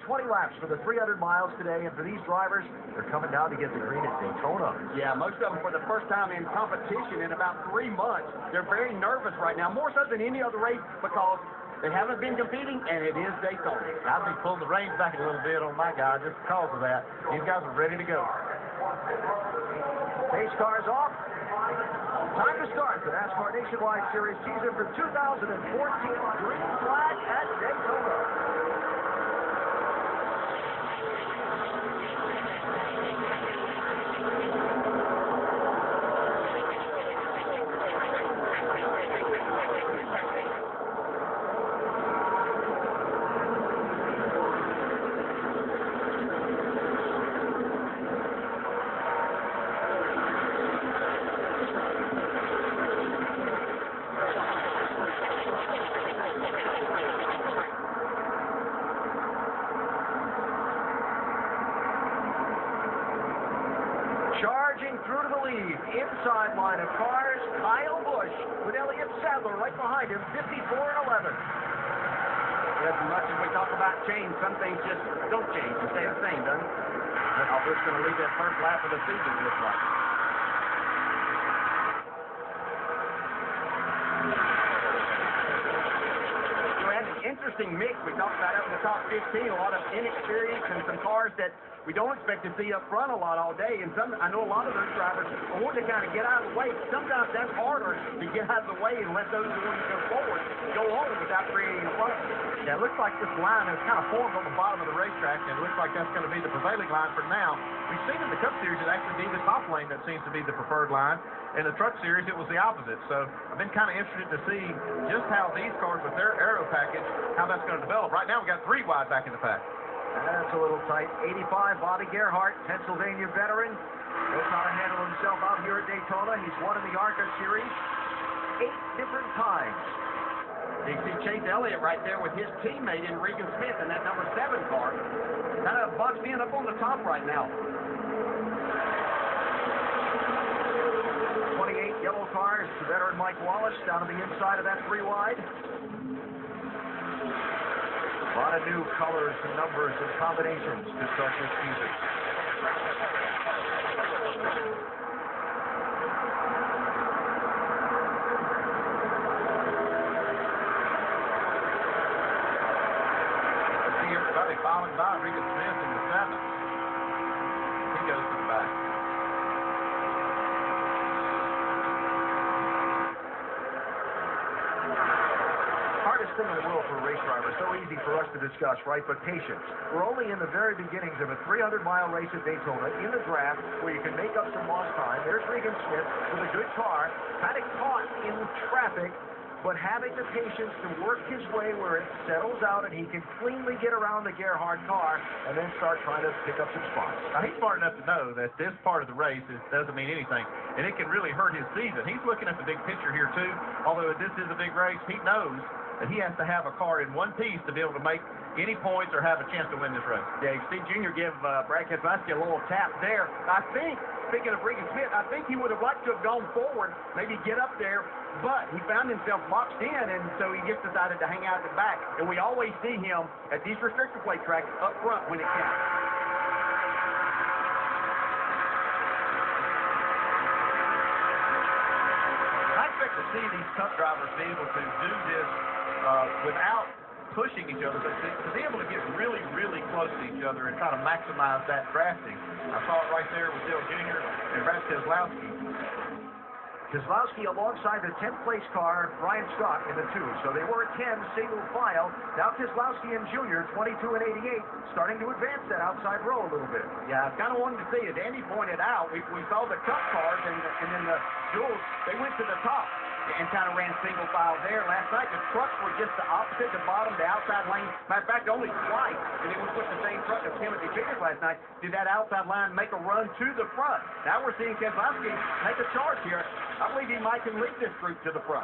20 laps for the 300 miles today, and for these drivers, they're coming down to get the green at Daytona. Yeah, most of them for the first time in competition in about 3 months. They're very nervous right now, more so than any other race, because they haven't been competing, and it is Daytona. I've been pulling the reins back a little bit on my guy just because of that. These guys are ready to go. Pace cars off. Time to start the NASCAR Nationwide Series season for 2014. Green flag at Daytona. Charging through to the lead, inside line of cars, Kyle Busch with Elliott Sadler right behind him, 54 and 11. As much as we talk about change, some things just don't change. They stay the same, doesn't it? Now Busch going to lead that first lap of the season, it looks like. Interesting mix. We talked about up in the top 15, a lot of inexperience and some cars that we don't expect to see up front a lot all day. And some, I know a lot of those drivers are wanting to kind of get out of the way. Sometimes that's harder to get out of the way and let those who want to go forward go on without creating a front. Yeah, it looks like this line has kind of formed on the bottom of the racetrack, and it looks like that's going to be the prevailing line for now. We've seen in the Cup Series it actually be the top lane that seems to be the preferred line. In the Truck Series, it was the opposite. So I've been kind of interested to see just how these cars with their aero package, how that's going to develop. Right now, we got 3 wide back in the pack. That's a little tight. 85, Bobby Gerhart, Pennsylvania veteran. Knows how to handle himself out here at Daytona. He's won in the ARCA Series 8 different times. You see Chase Elliott right there with his teammate in Regan Smith in that number 7 car. Kind of boxed in up on the top right now. 28 yellow cars, the veteran Mike Wallace down on the inside of that 3 wide. A lot of new colors and numbers and combinations to start this season. I see everybody filing by Regan Smith in the 7th. He goes to the back. Hardest thing in the world for a race driver, so easy for us to discuss, right? But patience. We're only in the very beginnings of a 300-mile race at Daytona in the draft where you can make up some lost time. There's Regan Smith with a good car, kind of caught in traffic, but having the patience to work his way where it settles out and he can cleanly get around the Gerhart car and then start trying to pick up some spots. Now, he's smart enough to know that this part of the race doesn't mean anything, and it can really hurt his season. He's looking at the big picture here, too. Although this is a big race, he knows that he has to have a car in one piece to be able to make any points or have a chance to win this race. Yeah, Steve Jr. give Brad Keselowski a little tap there. I think, speaking of Regan Smith, I think he would have liked to have gone forward, maybe get up there, but he found himself boxed in, and so he just decided to hang out at the back. And we always see him at these restrictor plate tracks up front when it counts. I expect to see these Cup drivers be able to do this without pushing each other, but to be able to get really, really close to each other and try to maximize that drafting. I saw it right there with Dale Jr. and Brad Keselowski. Keselowski alongside the 10th place car, Brian Scott in the 2. So they were a 10 single file. Now Keselowski and Jr., 22 and 88, starting to advance that outside row a little bit. Yeah, I kind of wanted to see, as Andy pointed out, we saw the Cup cars and then the Jules, they went to the top and kind of ran single file there. Last night, the trucks were just the opposite, the bottom, the outside lane. Matter of fact, only twice, and it was with the same truck as Timothy Chickers last night, did that outside line make a run to the front. Now we're seeing Keselowski make a charge here. I believe he might can lead this group to the front.